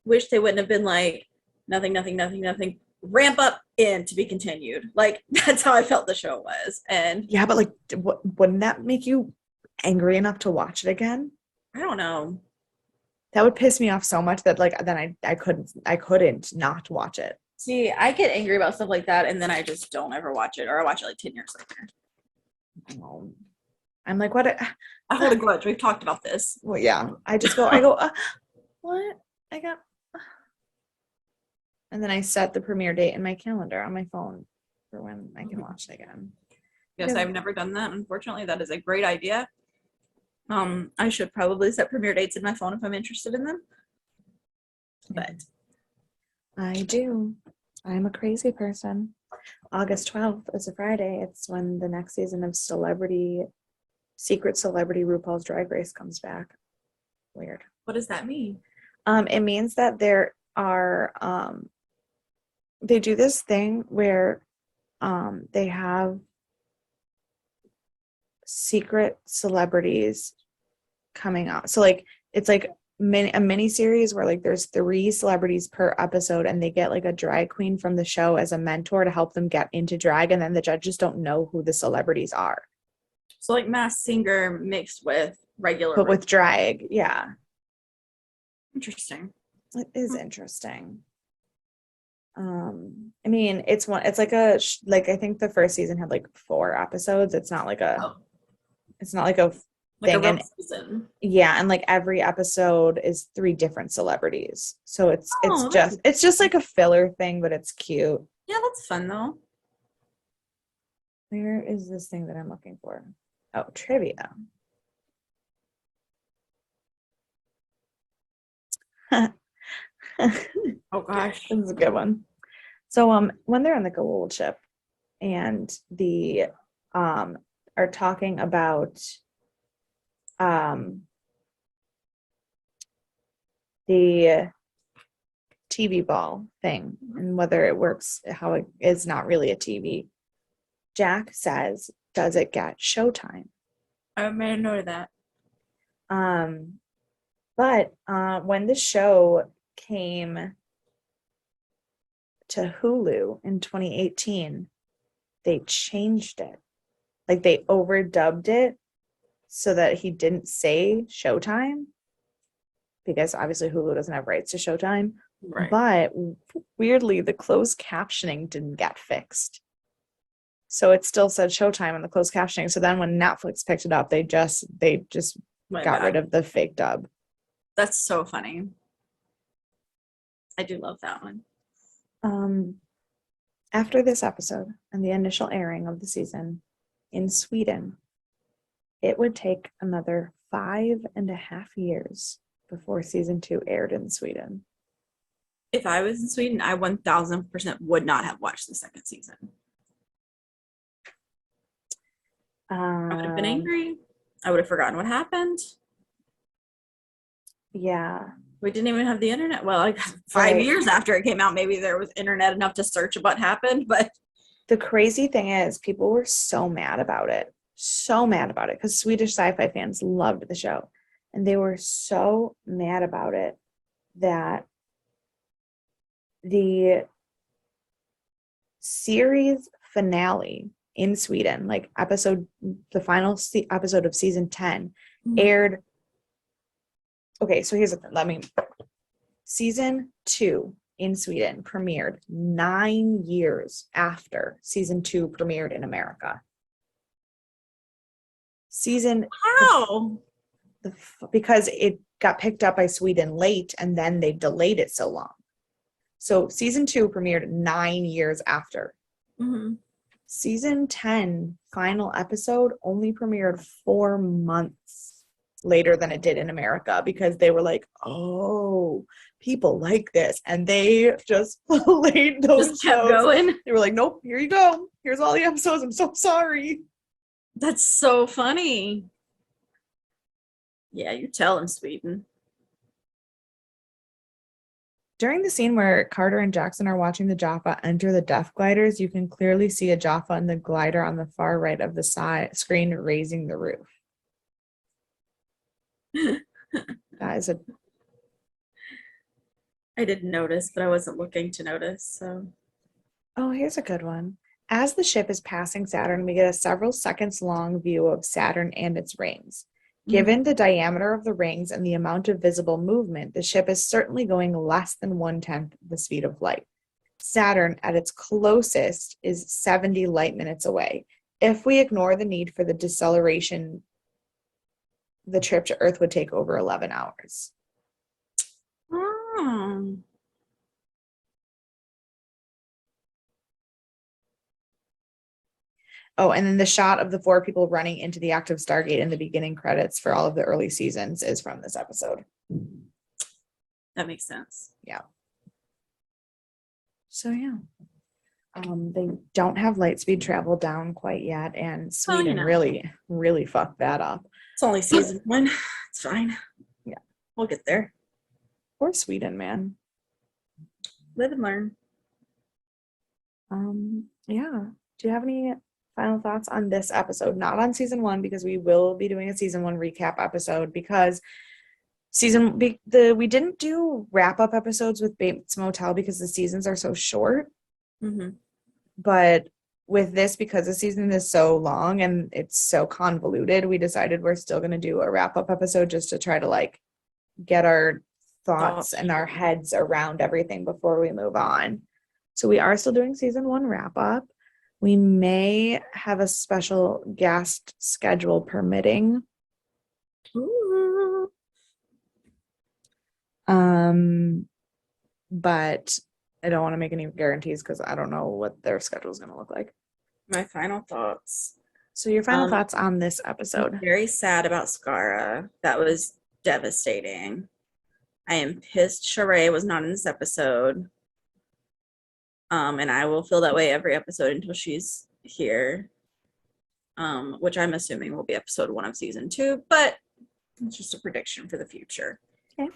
wish they wouldn't have been like nothing, nothing, nothing, nothing. Ramp up in to be continued. Like that's how I felt the show was, and Yeah, but like, wouldn't that make you angry enough to watch it again? I don't know. That would piss me off so much that like then I couldn't not watch it. See, I get angry about stuff like that, and then I just don't ever watch it, or I watch it like 10 years later. Um, I'm like, what? I hold a grudge. We've talked about this. Well, yeah. I go, what? I got, and then I set the premiere date in my calendar on my phone for when I can watch it again. Yes, Because I've never done that. Unfortunately, that is a great idea. I should probably set premiere dates in my phone if I'm interested in them. But I do. I'm a crazy person. August 12th is a Friday. It's when the next season of Secret Celebrity RuPaul's Drag Race comes back. Weird. what does that mean? It means that there are they do this thing where they have secret celebrities coming out. So like it's like a mini series where like there's 3 celebrities per episode, and they get like a drag queen from the show as a mentor to help them get into drag, and then the judges don't know who the celebrities are. So like Masked Singer mixed with regular. But with drag, yeah. Interesting. It is interesting. I mean, it's like I think the first season had like 4 episodes. It's not like a Oh, like a thing. real And season. yeah, and like every episode is 3 different celebrities. So it's Oh, that's it's just like a filler thing, but it's cute. yeah, that's fun though. Where is this thing that I'm looking for? Oh, trivia. Oh gosh. This is a good one. So when they're on the Gold ship and the are talking about the TV ball thing and whether it works, how it is not really a TV. Jack says, "Does it get showtime?" I made a note of that. But when the show came to Hulu in 2018, they changed it. Like they overdubbed it so that he didn't say Showtime, because obviously Hulu doesn't have rights to Showtime. Right. But weirdly, the closed captioning didn't get fixed. So it still said Showtime in the closed captioning. So then when Netflix picked it up, they just Went got back. rid of the fake dub. That's so funny. I do love that one. After this episode and the initial airing of the season in Sweden, it would take another 5.5 years before season 2 aired in Sweden. If I was in Sweden, I 1000% would not have watched the second season. I would have been angry. I would have forgotten what happened. Yeah. We didn't even have the internet. Well, like 5 years after it came out, maybe there was internet enough to search what happened. But the crazy thing is, people were so mad about it. So mad about it because Swedish sci-fi fans loved the show. And they were so mad about it that the series finale in Sweden, like the final episode of season 10, aired. Okay, so here's the thing. Season 2 in Sweden premiered 9 years after season 2 premiered in America. how? Because it got picked up by Sweden late, and then they delayed it so long. So season 2 premiered 9 years after. Mm-hmm. Season 10 final episode only premiered 4 months later than it did in America, because they were like, oh, people like this, and they just played those Just kept shows. going. They were like, nope, here you go, here's all the episodes, I'm so sorry. That's so funny. Yeah, you tell him, Sweden. During the scene where Carter and Jackson are watching the Jaffa enter the death gliders, you can clearly see a Jaffa and the glider on the far right of the screen raising the roof. That is a... I didn't notice, but I wasn't looking to notice. So, Oh, here's a good one. As the ship is passing Saturn, we get a several seconds long view of Saturn and its rings. Given the diameter of the rings and the amount of visible movement, the ship is certainly going less than 1/10 the speed of light. Saturn, at its closest, is 70 light minutes away. If we ignore the need for the deceleration, the trip to Earth would take over 11 hours. oh. Oh, and then the shot of the 4 people running into the active Stargate in the beginning credits for all of the early seasons is from this episode. That makes sense. Yeah. So, yeah. They don't have light speed travel down quite yet, and Sweden really fucked that up. It's only season 1. It's fine. Yeah. We'll get there. Poor Sweden, man. Live and learn. Yeah. Do you have any final thoughts on this episode? Not on season 1, because we will be doing a season 1 recap episode, because we didn't do wrap-up episodes with Bates Motel because the seasons are so short. Mm-hmm. But with this, because the season is so long and it's so convoluted, we decided we're still going to do a wrap-up episode just to try to like get our thoughts and our heads around everything before we move on. So we are still doing season 1 wrap-up. We may have a special guest schedule permitting. Ooh. But I don't want to make any guarantees because I don't know what their schedule is going to look like. My final thoughts. So your final thoughts on this episode? I'm very sad about Skara. That was devastating. I am pissed Sheree was not in this episode. And I will feel that way every episode until she's here. Which I'm assuming will be episode 1 of season 2, but it's just a prediction for the future. Okay.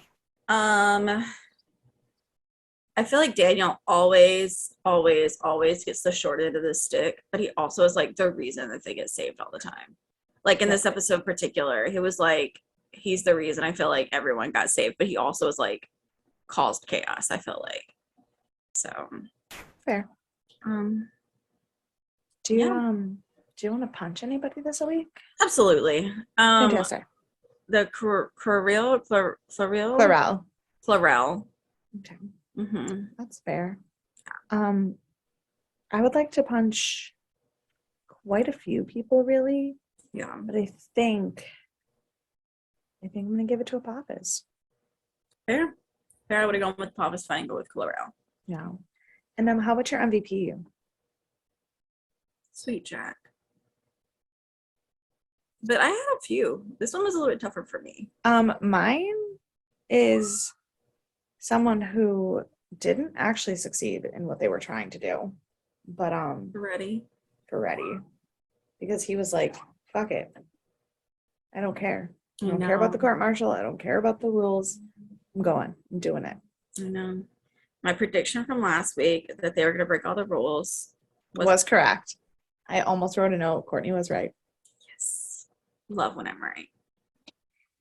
I feel like Daniel always gets the short end of the stick, but he also is like the reason that they get saved all the time. Like in this episode in particular, he was like, he's the reason I feel like everyone got saved, but he also is like caused chaos, I feel like. So fair. Do you want to punch anybody this week? Absolutely. Fantastic. The Clarel. Okay. Mm-hmm. That's fair. I would like to punch quite a few people, really. Yeah. But I think I'm gonna give it to Apophis. Fair. I would have gone with Apophis, fine, go with Clarel. Yeah. And how about your MVP? Sweet Jack. But I had a few. This one was a little bit tougher for me. Mine is someone who didn't actually succeed in what they were trying to do. But Ferretti. Because he was like, fuck it. I don't care. I don't care about the court martial. I don't care about the rules. I'm going. I'm doing it. I know. My prediction from last week that they were going to break all the rules was correct. I almost wrote a note. Courtney was right. Yes. Love when I'm right.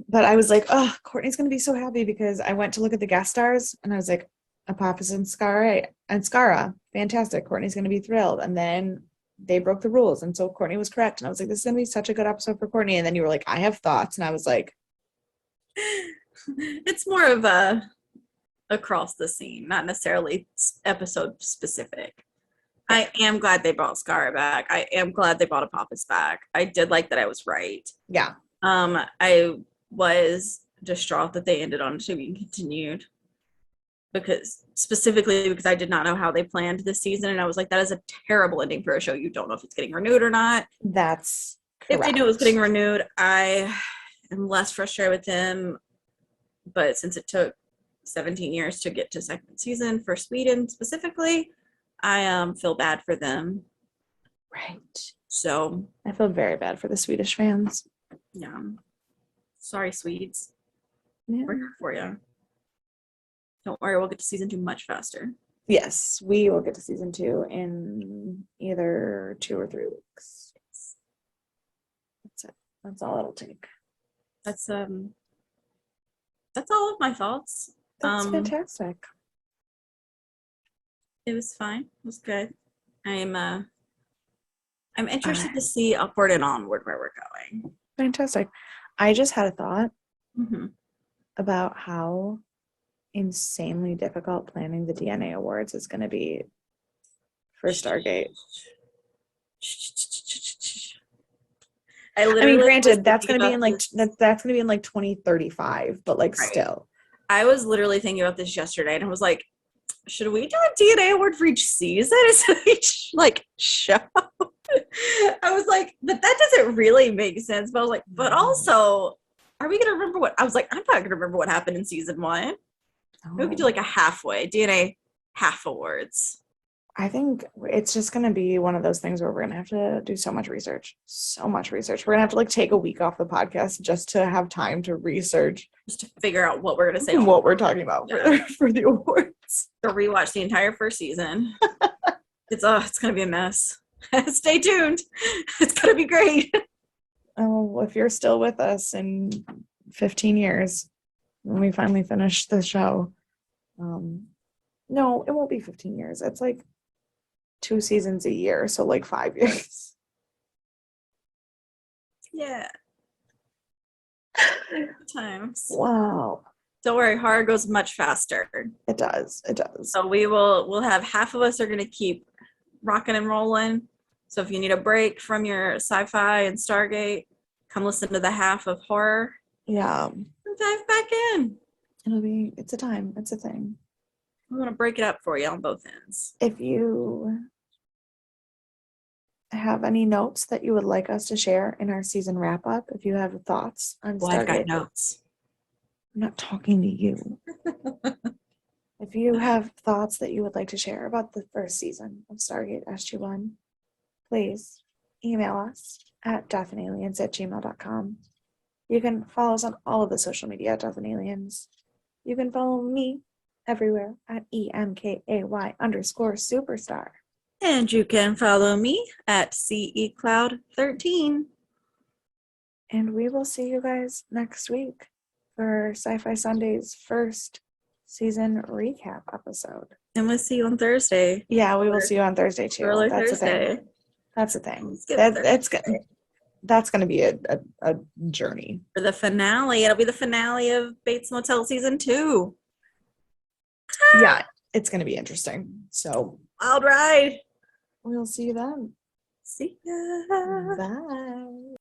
But I was like, oh, Courtney's going to be so happy because I went to look at the guest stars and I was like, Apophis and Skara. Fantastic. Courtney's going to be thrilled. And then they broke the rules. And so Courtney was correct. And I was like, this is going to be such a good episode for Courtney. And then you were like, I have thoughts. And I was like, it's more of a across the scene, not necessarily episode specific. I am glad they brought Skara back. I am glad they brought Apophis back. I did like that I was right. Yeah. I was distraught that they ended on to be continued because I did not know how they planned this season. And I was like, that is a terrible ending for a show. You don't know if it's getting renewed or not. That's correct. If they knew it was getting renewed, I am less frustrated with them. But since it took 17 years to get to second season for Sweden specifically, I feel bad for them. Right. So I feel very bad for the Swedish fans. Yeah. Sorry, Swedes. Yeah. We're here for you. Don't worry, we'll get to season 2 much faster. Yes, we will get to season 2 in either 2 or 3 weeks. That's it. That's all it'll take. That's all of my thoughts. That's fantastic. It was fine. It was good. I'm interested to see upward and onward where we're going. Fantastic. I just had a thought Mm-hmm. about how insanely difficult planning the DNA awards is going to be for Stargate. I mean, was granted, that's going thinking to be in about like this- that's going to be in like 2035, but like Right. still. I was literally thinking about this yesterday, and I was like, should we do a DNA award for each season instead of each like show? I was like, but that doesn't really make sense. But I was like, but also, are we gonna remember what? I was like, I'm not gonna remember what happened in season 1. We could do like a halfway DNA half awards. I think it's just going to be one of those things where we're going to have to do so much research. So much research. We're going to have to like take a week off the podcast just to have time to research. Just to figure out what we're gonna say. What we're talking about for the awards. To rewatch the entire first season. It's gonna be a mess. Stay tuned. It's gonna be great. Oh, if you're still with us in 15 years when we finally finish the show. No, it won't be 15 years. It's like 2 seasons a year, so like 5 years. Yeah. Times. Wow. Don't worry, horror goes much faster. It does. It does. So we'll have half of us are gonna keep rocking and rolling. So if you need a break from your sci-fi and Stargate, come listen to the half of horror. Yeah. And dive back in. It's a time. It's a thing. I'm gonna break it up for you on both ends. If you have any notes that you would like us to share in our season wrap up, if you have thoughts on Well, I've got Stargate, notes. I'm not talking to you. If you have thoughts that you would like to share about the first season of Stargate SG-1, please email us at deathandaliens@gmail.com. You can follow us on all of the social media at Death and Aliens. You can follow me everywhere at EMKAY_superstar. And you can follow me at CECloud13. And we will see you guys next week for Sci-Fi Sunday's first season recap episode. And we'll see you on Thursday. Yeah, we will see you on Thursday too. Early That's Thursday. the thing. That's the thing. Thursday. That's going to be a journey. For the finale. It'll be the finale of Bates Motel season 2. Yeah, it's going to be interesting. So, Wild ride. we'll see you then. See ya. Bye.